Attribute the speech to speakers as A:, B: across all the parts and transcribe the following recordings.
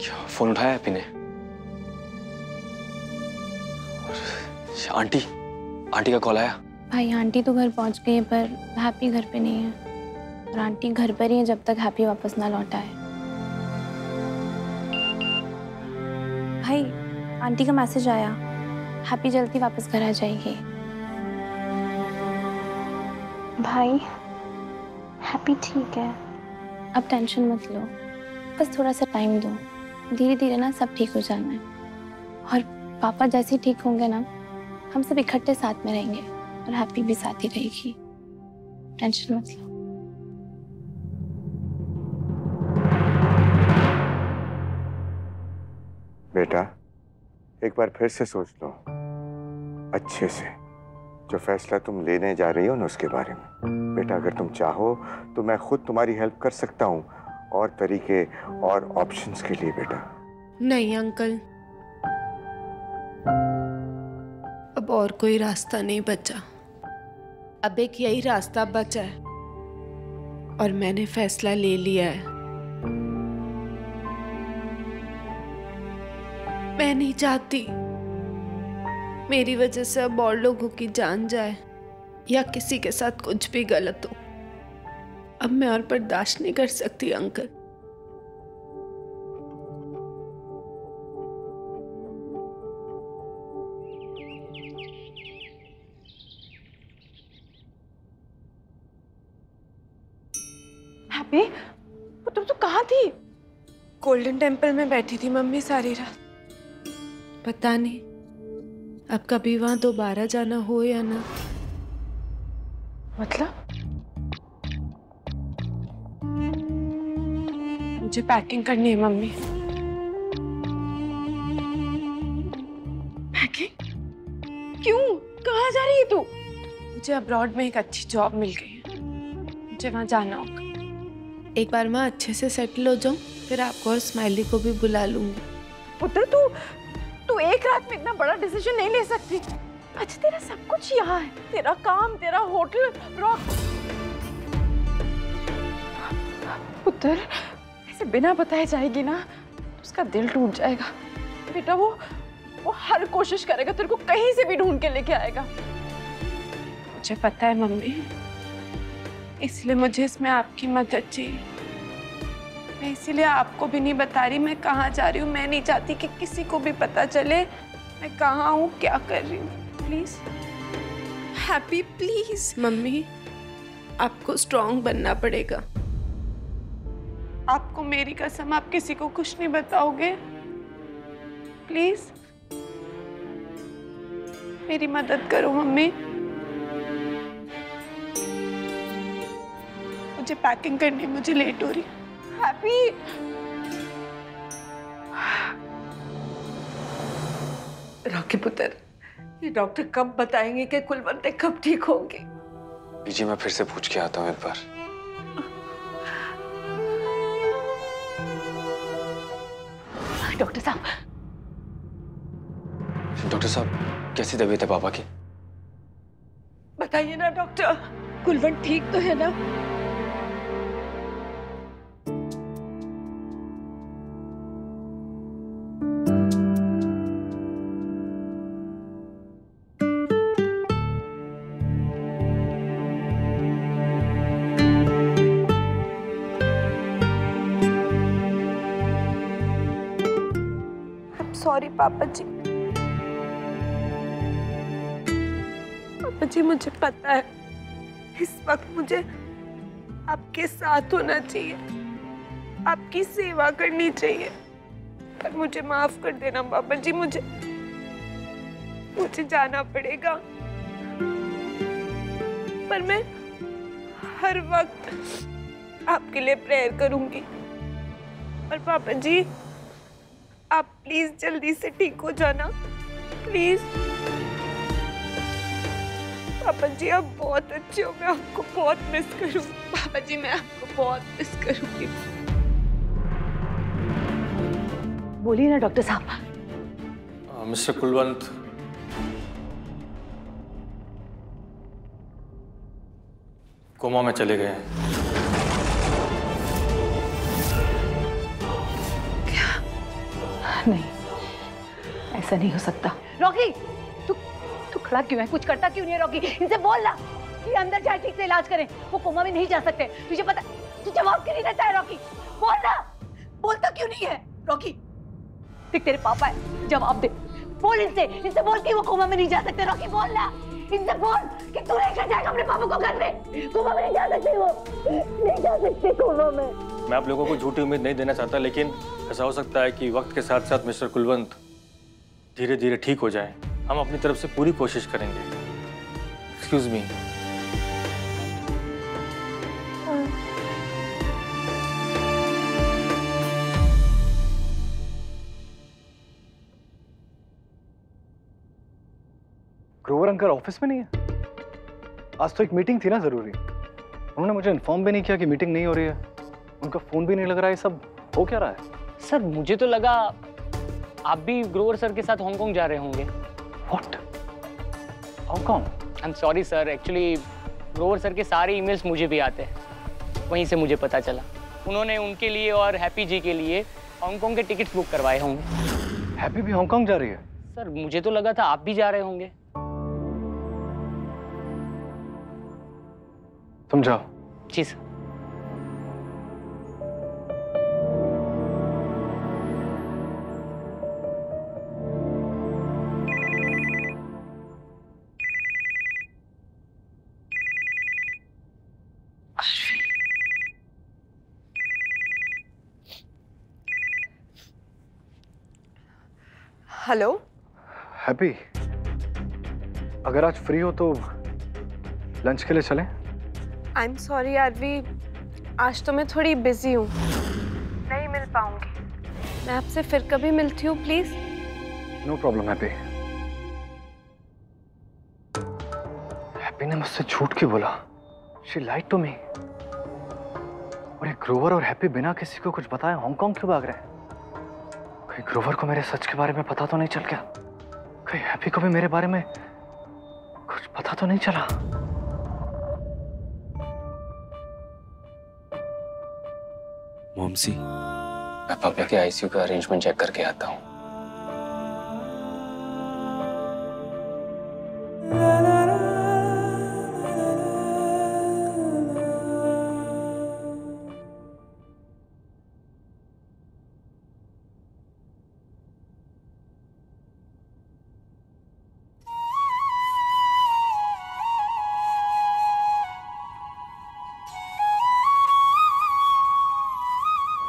A: क्या फोन उठाया हैप्पी ने? आंटी आंटी का कॉल आया?
B: भाई आंटी तो घर पहुंच गई है पर हैप्पी घर पे नहीं है और आंटी घर पर ही है जब तक हैप्पी वापस ना लौटा है। भाई आंटी का मैसेज आया, हैप्पी जल्दी वापस घर आ जाएगी। भाई हैप्पी ठीक है, अब टेंशन मत लो, बस थोड़ा सा टाइम दो, धीरे धीरे ना सब ठीक हो जाना है। और पापा जैसे ही ठीक होंगे ना हम सब इकट्ठे साथ में रहेंगे और हैप्पी भी साथ ही रहेगी, टेंशन मत लो।
C: बेटा एक बार फिर से सोच लो अच्छे से, जो फैसला तुम लेने जा रही हो ना उसके बारे में। बेटा अगर तुम चाहो तो मैं खुद तुम्हारी हेल्प कर सकता हूँ और तरीके और ऑप्शंस के लिए। बेटा
D: नहीं अंकल, अब और कोई रास्ता नहीं बचा, अब एक यही रास्ता बचा है और मैंने फैसला ले लिया है। मैं नहीं चाहती मेरी वजह से अब और लोगों की जान जाए या किसी के साथ कुछ भी गलत हो। अब मैं और बर्दाश्त नहीं कर सकती अंकल।
E: हैप्पी, तुम तो कहाँ थी?
D: गोल्डन टेम्पल में बैठी थी मम्मी सारी रात। पता नहीं अब कभी वहां दोबारा जाना हो या ना।
E: मतलब? मुझे पैकिंग करनी है मम्मी। पैकिंग? क्यों? कहाँ जा रही है तू? मुझे अब्रॉड में एक अच्छी जॉब मिल गई है, मुझे वहां जाना होगा।
D: एक बार मैं अच्छे से सेटल हो जाऊं फिर आपको और स्माइली को भी बुला लूंगी।
E: पुत्र तू एक रात में इतना बड़ा डिसीजन नहीं ले सकती। अच्छा तेरा सब कुछ यहाँ है, तेरा काम, तेरा होटल, रॉक। पुत्र ऐसे बिना बताए जाएगी ना तो उसका दिल टूट जाएगा। बेटा वो हर कोशिश करेगा, तेरे को कहीं से भी ढूंढ के लेके आएगा। मुझे पता है मम्मी, इसलिए मुझे इसमें आपकी मदद चाहिए। मैं इसीलिए आपको भी नहीं बता रही मैं कहाँ जा रही हूँ। मैं नहीं चाहती कि किसी को भी पता चले मैं कहाँ हूँ, क्या कर रही हूँ। Please
D: happy please. मम्मी आपको स्ट्रॉन्ग बनना पड़ेगा।
E: आपको मेरी कसम, आप किसी को कुछ नहीं बताओगे? प्लीज मेरी मदद करो मम्मी। मुझे पैकिंग करनी, मुझे लेट हो रही। हैप्पी
F: रॉकी पुत्र, ये डॉक्टर कब बताएंगे कि कुलवंत कब ठीक होंगे?
A: बीजी मैं फिर से पूछ के आता हूँ एक बार।
F: डॉक्टर
A: साहब कैसी तबीयत है पापा की?
F: बताइए ना डॉक्टर, कुलवंत ठीक तो है ना?
E: सॉरी पापा जी। पापा जी मुझे पता है इस वक्त मुझे आपके साथ होना चाहिए, आपकी सेवा करनी चाहिए, पर मुझे माफ कर देना पापा जी। मुझे जाना पड़ेगा, पर मैं हर वक्त आपके लिए प्रेयर करूंगी। और पापा जी आप प्लीज जल्दी से ठीक हो जाना, प्लीज। पापा जी आप बहुत अच्छे हो, मैं आपको बहुत मिस करूंगी। पापा जी मैं आपको बहुत मिस करूंगी।
F: बोलिए ना डॉक्टर साहब।
A: मिस्टर कुलवंत, कोमा में चले गए हैं।
E: नहीं, ऐसा नहीं हो सकता।
G: रॉकी, तू खड़ा क्यों है? कुछ करता क्यों नहीं है रॉकी? इनसे बोल ना कि अंदर जाए, ठीक से इलाज करें। वो कोमा में नहीं जा सकते। तुझे पता, तू जवाब क्यों नहीं देता है रॉकी? बोल ना, बोलता क्यों नहीं है रॉकी? देख तेरे पापा है, जवाब दे। बोल इनसे बोल कि वो कोमा में नहीं जा सकते। रॉकी बोल ना, इनसे बोल कि तू लेकर जाएगा अपने पापा को घर में। कोमा में नहीं जा सकते, वो नहीं जा सकते कोमा में।
A: मैं आप लोगों को झूठी उम्मीद नहीं देना चाहता, लेकिन ऐसा हो सकता है कि वक्त के साथ साथ मिस्टर कुलवंत धीरे धीरे ठीक हो जाए। हम अपनी तरफ से पूरी कोशिश करेंगे। Excuse me.
H: Grover uncle office में नहीं है? आज तो एक मीटिंग थी ना जरूरी। उन्होंने मुझे इन्फॉर्म भी नहीं किया कि मीटिंग नहीं हो रही है। उनका फोन भी नहीं लग रहा है। सब हो क्या रहा है?
I: सर मुझे तो लगा आप भी ग्रोवर सर के साथ हांगकांग जा रहे होंगे।
H: What? Hong Kong?
I: I am sorry sir, actually Grover sir के सारे ईमेल्स मुझे भी आते हैं। वहीं से मुझे पता चला उन्होंने उनके लिए और हैप्पी जी के लिए हांगकांग के टिकट्स बुक करवाए होंगे।
H: हैप्पी भी हांगकांग जा रही है?
I: सर मुझे तो लगा था आप भी जा रहे होंगे।
H: तुम जाओ।
I: जी सर।
D: हेलो
H: हैप्पी, अगर आज फ्री हो तो लंच के लिए चलें?
D: आई एम सॉरी आरवी, आज तो मैं थोड़ी बिजी हूँ, नहीं मिल पाऊंगी। मैं आपसे फिर कभी मिलती हूँ please.
H: No problem Happy. Happy ने मुझसे झूठ क्यों बोला? She lied to me. और ये ग्रोवर और हैप्पी बिना किसी को कुछ बताए हांगकांग क्यों भाग रहे हैं? कहीं ग्रोवर को मेरे सच के बारे में पता तो नहीं चल गया? कहीं हैप्पी को भी मेरे बारे में कुछ पता तो नहीं चला?
A: मॉमसी, मैं पापा के आईसीयू का अरेंजमेंट चेक करके आता हूँ।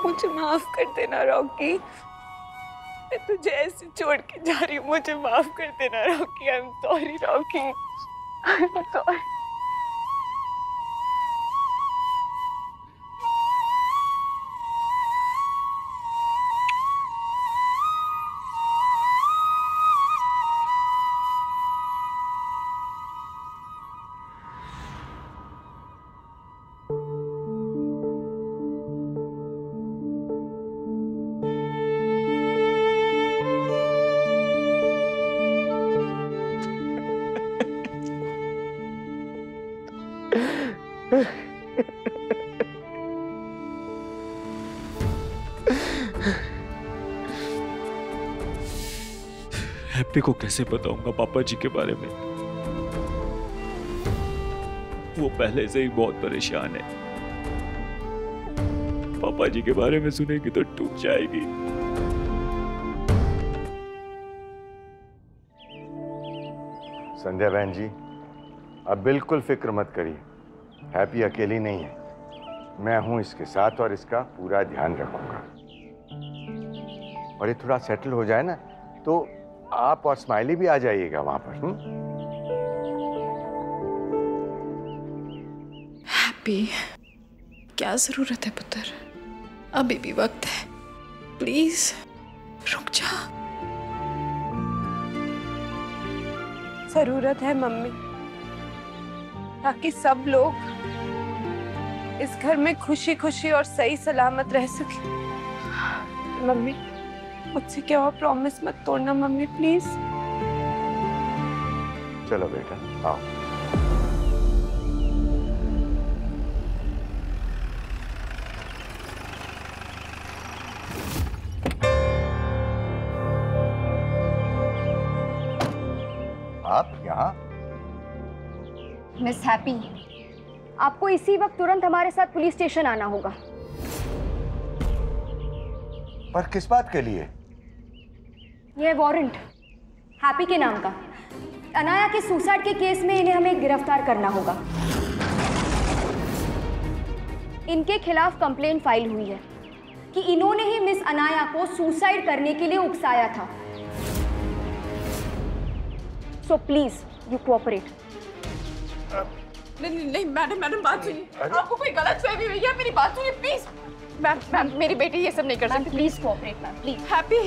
D: मुझे माफ कर देना रॉकी, मैं तुझे ऐसे छोड़ के जा रही हूँ। मुझे माफ कर देना Rocky. I am sorry Rocky, I am sorry.
J: Happy को कैसे बताऊंगा पापा जी के बारे में? वो पहले से ही बहुत परेशान है। पापा जी के बारे में सुनेगी तो टूट जाएगी।
C: संध्या बहन जी, अब बिल्कुल फिक्र मत करिए। हैप्पी अकेली नहीं है, मैं हूं इसके साथ और इसका पूरा ध्यान रखूंगा। और ये थोड़ा सेटल हो जाए ना तो आप और स्माइली भी आ जाइएगा वहां पर।
D: हैप्पी, क्या जरूरत है पुत्र? अभी भी वक्त है, प्लीज रुक जा। जरूरत है मम्मी, ताकि सब लोग इस घर में खुशी खुशी और सही सलामत रह सके। मम्मी मुझसे क्या हुआ, प्रॉमिस मत तोड़ना मम्मी प्लीज।
C: चलो बेटा आओ।
K: मिस हैप्पी, आपको इसी वक्त तुरंत हमारे साथ पुलिस स्टेशन आना होगा।
C: पर किस बात के लिए?
K: यह वारंट हैप्पी के नाम का। अनाया के सुसाइड के केस में इन्हें हमें गिरफ्तार करना होगा। इनके खिलाफ कंप्लेंट फाइल हुई है कि इन्होंने ही मिस अनाया को सुसाइड करने के लिए उकसाया था। So please you cooperate.
E: नहीं मैडम बात सुनिए, आपको कोई गलतफहमी हुई है, मेरी बात सुनिए प्लीज। मैम मेरी बेटी ये सब नहीं कर सकती।
K: Please cooperate ma'am, please.
E: Happy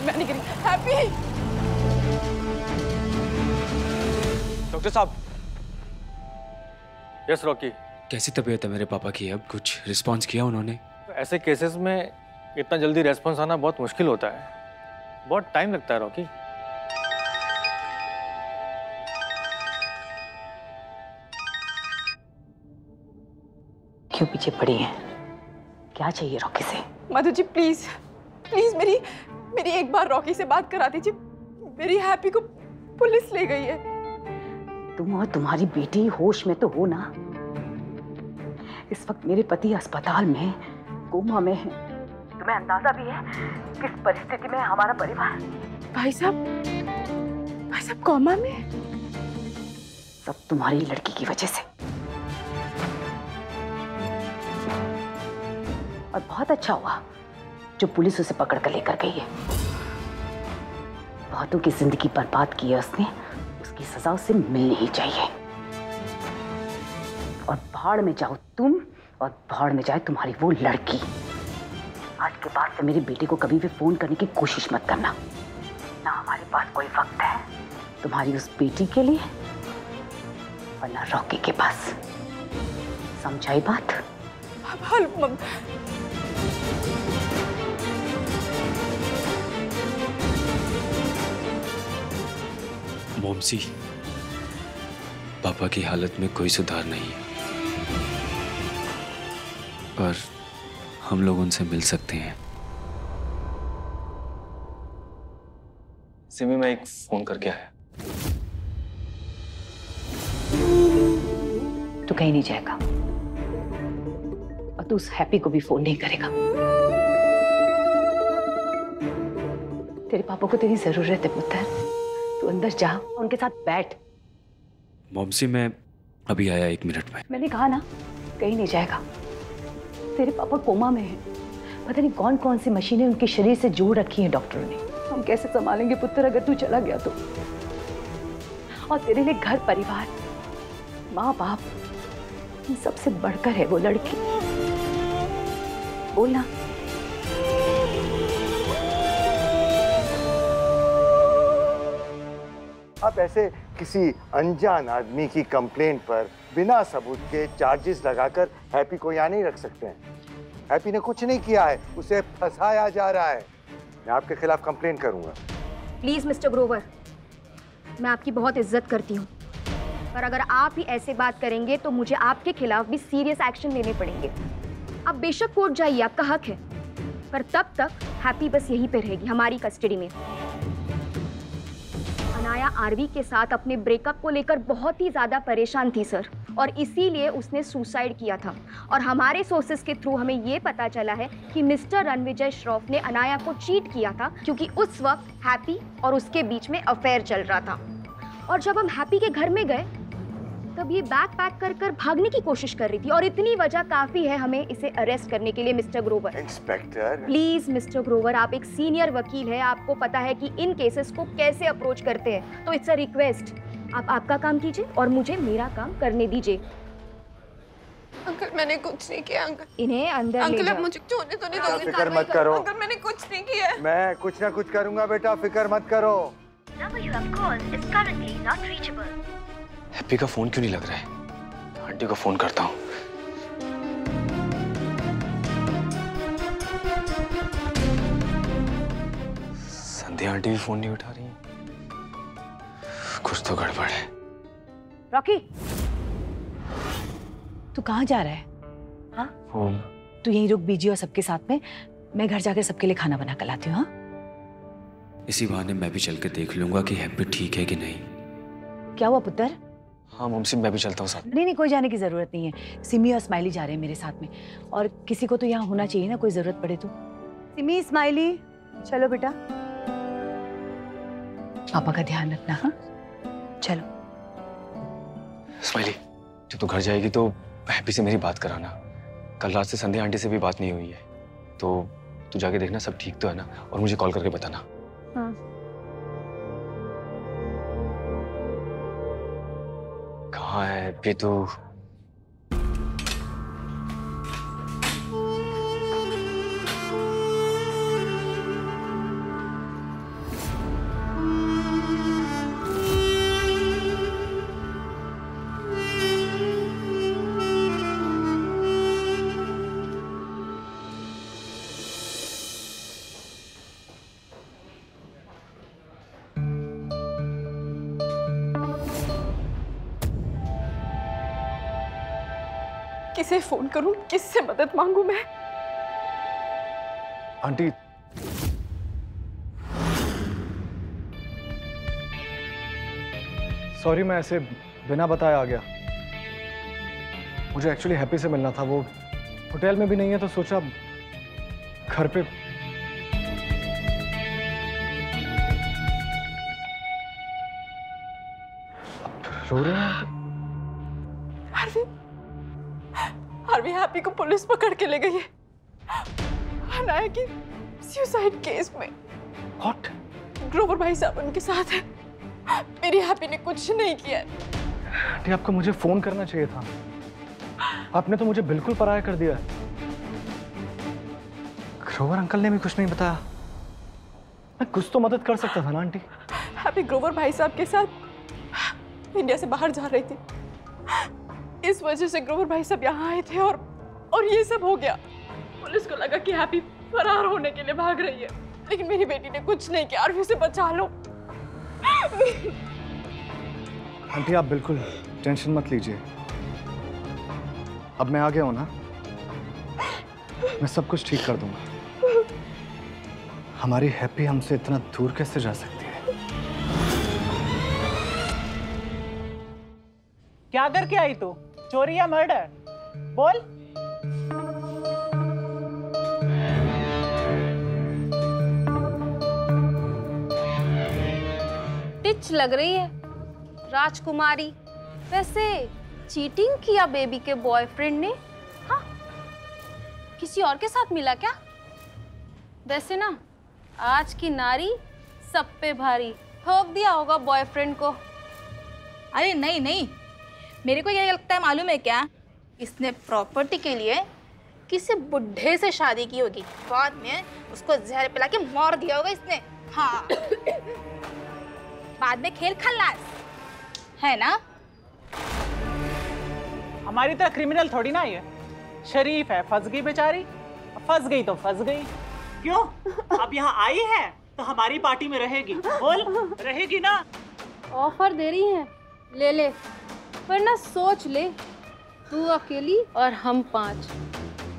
E: मैं नहीं करी। हैप्पी।
A: डॉक्टर साहब। Yes Rocky.
J: कैसी तबीयत है मेरे पापा की? अब कुछ रिस्पॉन्स किया उन्होंने?
A: ऐसे केसेस में इतना जल्दी रेस्पॉन्स आना बहुत मुश्किल होता है, बहुत टाइम लगता है रॉकी।
G: क्यों पीछे पड़ी हैं? क्या चाहिए रॉकी से?
E: मधु जी प्लीज मेरी एक बार रॉकी से बात करा दीजिए। मेरी हैप्पी को पुलिस ले गई है।
G: तुम और तुम्हारी बेटी होश में तो हो ना? इस वक्त मेरे पति अस्पताल में कोमा में है। तुम्हें अंदाजा भी है किस परिस्थिति में है हमारा परिवार?
E: भाई साहब कोमा में?
G: सब तुम्हारी लड़की की वजह से। और बहुत अच्छा हुआ जो पुलिस उसे पकड़ कर लेकर गई है। बहुतों की जिंदगी बर्बाद की है उसने, उसकी सजा उसे मिलनी ही चाहिए। और भाड़ में जाओ तुम और भाड़ में जाए तुम्हारी वो लड़की। आज के बाद से मेरी बेटी को कभी भी फोन करने की कोशिश मत करना। ना हमारे पास कोई वक्त है तुम्हारी उस बेटी के लिए और ना रॉकी के पास। समझाई बात?
J: मॉमसी, पापा की हालत में कोई सुधार नहीं है, पर हम लोग उनसे मिल सकते हैं।
A: सिमी, मैं एक फोन करके आया।
G: तू कहीं नहीं जाएगा और तू उस हैप्पी को भी फोन नहीं करेगा। तेरे पापा को तेरी जरूरत है पुत्र। तू अंदर जा, उनके साथ बैठ।
J: मॉमसी, मैं अभी आया 1 मिनट में।
G: मैंने कहा ना कहीं नहीं जाएगा। तेरे पापा कोमा में हैं। पता नहीं कौन कौन सी मशीनें उनके शरीर से जोड़ रखी हैं डॉक्टरों ने। हम कैसे संभालेंगे पुत्र अगर तू चला गया तो? और तेरे लिए घर परिवार, माँ बाप, इन सबसे बढ़कर है वो लड़की। बोलना।
C: आप ऐसे किसी अनजान आदमी की कंप्लेंट पर बिना सबूत के चार्जेस लगाकर हैप्पी को यहाँ नहीं रख सकते हैं। हैप्पी ने कुछ नहीं किया है, उसे फंसाया जा रहा है। मैं आपके खिलाफ कंप्लेंट करूंगा।
K: प्लीज मिस्टर ग्रोवर, मैं आपकी बहुत इज्जत करती हूँ, पर अगर आप ही ऐसे बात करेंगे तो मुझे आपके खिलाफ भी सीरियस एक्शन लेने पड़ेंगे। आप बेशक कोर्ट जाइए, आपका हक है, पर तब तक हैप्पी बस यहीं पे रहेगी हमारी कस्टडी में। अनाया आरवी के साथ अपने ब्रेकअप को लेकर बहुत ही ज्यादा परेशान थी सर, और इसीलिए उसने सुसाइड किया था। और हमारे सोर्सेज के थ्रू हमें ये पता चला है कि मिस्टर रणविजय श्रॉफ ने अनाया को चीट किया था, क्योंकि उस वक्त हैप्पी और उसके बीच में अफेयर चल रहा था। और जब हम हैप्पी के घर में गए तब ये बैग पैक कर कर भागने की कोशिश कर रही थी, और इतनी वजह काफी है हमें इसे अरेस्ट करने के लिए mister Grover.
C: Inspector
K: please mister Grover, आप एक सीनियर वकील है, आपको पता है कि इन केसेस को कैसे अप्रोच करते हैं, तो इट्स अ रिक्वेस्ट, आप आपका काम कीजिए और मुझे मेरा काम करने दीजिए।
D: अंकल मैंने कुछ नहीं किया अंकल।
K: इन्हें अंदर ले
D: अंकल
K: जाओ।
D: अब मुझे छोड़ने तो नहीं दोगे?
C: फिक्र मत करो।
D: अंकल मैंने कुछ नहीं किया है।
C: मैं कुछ ना कुछ करूंगा बेटा, फिक्र मत करो।
J: हैप्पी का फोन क्यों नहीं लग रहा है? आंटी को फोन करता हूँ। संध्या आंटी भी फोन नहीं उठा रही है। कुछ तो गड़बड़ है।
G: रॉकी, तू कहाँ जा रहा है? हाँ? तू यहीं रुक बीजी और सबके साथ में, मैं घर जाकर सबके लिए खाना बना कर लाती हूँ। हाँ?
J: इसी बहाने मैं भी चल के देख लूंगा कि हैप्पी ठीक है कि नहीं।
G: क्या हुआ पुत्र?
J: हाँ मम्सी, मैं भी चलता हूँ साथ।
G: नहीं, कोई जाने की जरूरत नहीं है। सिमी और स्माइली जा रहे हैं मेरे साथ में, और किसी को तो यहाँ होना चाहिए ना, कोई जरूरत पड़े तो। सिमी, स्माइली, चलो बेटा। पापा का ध्यान रखना। हाँ, चलो।
J: स्माइली, जब तू घर जाएगी तो हैप्पी से मेरी बात कराना। कल रात से संध्या आंटी से भी बात नहीं हुई है, तो तू जाके देखना सब ठीक तो है ना, और मुझे कॉल करके बताना।
G: हाँ।
J: कहाँ है हैप्पी तू?
E: किसे फोन करूं, किससे मदद मांगू मैं?
H: आंटी, सॉरी मैं ऐसे बिना बताए आ गया। मुझे एक्चुअली हैप्पी से मिलना था, वो होटल में भी नहीं है, तो सोचा घर पे। रो रहे हैं?
E: हार्वी हैप्पी को पुलिस पकड़ के ले गई है। अनाया की सुसाइड केस में।
H: What?
E: ग्रोवर भाई साहब उनके साथ है। मेरी हैप्पी ने कुछ नहीं किया है।
H: आंटी, आपको मुझे फोन करना चाहिए था। आपने तो मुझे बिल्कुल पराया कर दिया है। ग्रोवर अंकल ने भी कुछ नहीं बताया। मैं कुछ तो मदद कर सकता था ना आंटी।
E: हैप्पी ग्रोवर भाई साहब के साथ इंडिया से बाहर जा रही थी। इस वजह से ग्रोवर भाई साहब यहाँ आए थे और ये सब हो गया। पुलिस को लगा कि हैप्पी फरार होने के लिए भाग रही है, लेकिन मेरी बेटी ने कुछ नहीं किया। और उसे बचा लो।
H: आंटी, आप बिल्कुल टेंशन मत लीजिए। अब मैं आ गया हूं ना, मैं सब कुछ ठीक कर दूंगा। हमारी हैप्पी हमसे इतना दूर कैसे जा सकती है?
L: क्या करके आई तू? चोरी या मर्डर? बोल।
M: टिच लग रही है राजकुमारी। वैसे चीटिंग किया बेबी के बॉयफ्रेंड ने? हाँ, किसी और के साथ मिला क्या? वैसे ना, आज की नारी सब पे भारी। ठोक दिया होगा बॉयफ्रेंड को।
N: अरे नहीं नहीं, मेरे को ये लगता है, मालूम है क्या, इसने प्रॉपर्टी के लिए किसी बुढ़े से शादी की होगी। बाद में उसको जहर पिला के मार दिया होगा इसने। हाँ। बाद में खेल खल्लास है ना।
L: हमारी तरह क्रिमिनल थोड़ी ना ये, शरीफ है। फंस गई बेचारी, फंस गई तो फंस गई। क्यों? अब यहाँ आई है तो हमारी पार्टी में रहेगी। बोल, रहेगी ना?
M: ऑफर दे रही है, ले ले, वरना सोच ले, तू अकेली और हम 5।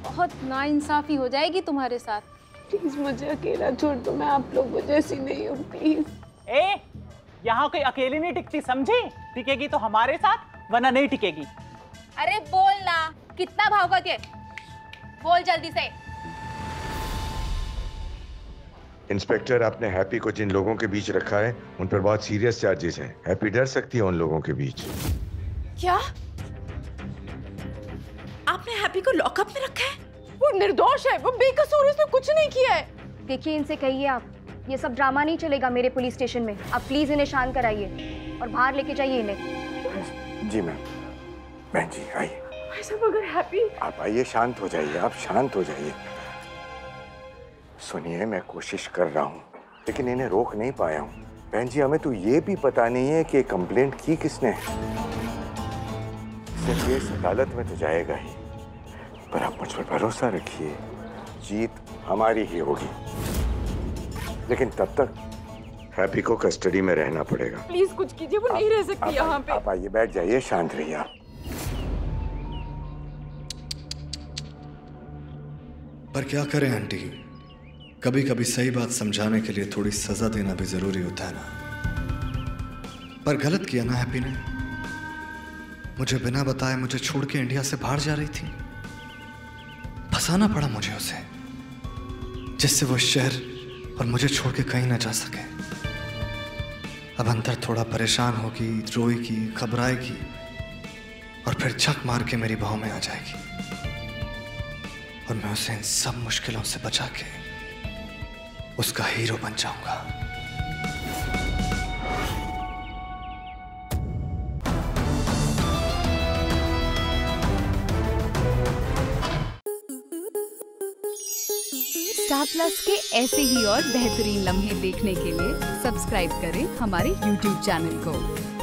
M: बहुत नाइंसाफी हो जाएगी तुम्हारे साथ।
D: प्लीज मुझे अकेला छोड़ दो, मैं आप लोगों जैसी नहीं हूँ। प्लीज।
L: यहाँ कोई अकेली नहीं टिकती, समझी? टिकेगी तो हमारे साथ, वरना नहीं टिकेगी।
N: अरे बोल ना, कितना भावगत है, बोल जल्दी से।
C: इंस्पेक्टर, आपने हैप्पी को जिन लोगों के बीच रखा है उन पर बहुत सीरियस चार्जेस हैं। हैप्पी डर सकती है उन लोगों के बीच।
E: क्या आपने हैप्पी को लॉकअप में रखा है? वो निर्दोष है, वो बेकसूर, उसने कुछ नहीं किया है।
K: देखिए, इनसे कहिए आप, ये सब ड्रामा नहीं चलेगा मेरे पुलिस स्टेशन में। आप प्लीज इन्हें शांत कराइए और बाहर लेके जाइए इन्हें।
C: जी मैम। बहन जी आइए।
E: अगर हैप्पी,
C: आप आइए, शांत हो जाइए, आप शांत हो जाइए। सुनिए, मैं कोशिश कर रहा हूँ लेकिन इन्हें रोक नहीं पाया हूँ। बहन जी, हमें तो ये भी पता नहीं है कि कंप्लेंट की किसने है। सिर्फ केस अदालत में तो जाएगा ही, पर आप मुझ पर भरोसा रखिए, जीत हमारी ही होगी। लेकिन तब तक हैप्पी को कस्टडी में रहना पड़ेगा।
E: प्लीज कुछ कीजिए, वो नहीं रह सकती यहाँ पे।
C: आप आइए, बैठ जाइए, शांत रहिए आप।
O: पर क्या करें आंटी,
H: कभी कभी सही बात समझाने के लिए थोड़ी सजा देना भी जरूरी होता है ना। पर गलत किया ना हैप्पी ने। मुझे बिना बताए मुझे छोड़ के इंडिया से बाहर जा रही थी। फंसाना पड़ा मुझे उसे, जिससे वो शहर और मुझे छोड़ के कहीं ना जा सके। अब अंदर थोड़ा परेशान होगी, रोएगी, घबराएगी और फिर झक मार के मेरी बाहों में आ जाएगी और मैं उसे इन सब मुश्किलों से बचा के उसका हीरो बन जाऊंगा।
O: स्टार प्लस के ऐसे ही और बेहतरीन लम्हे देखने के लिए सब्सक्राइब करें हमारे YouTube चैनल को।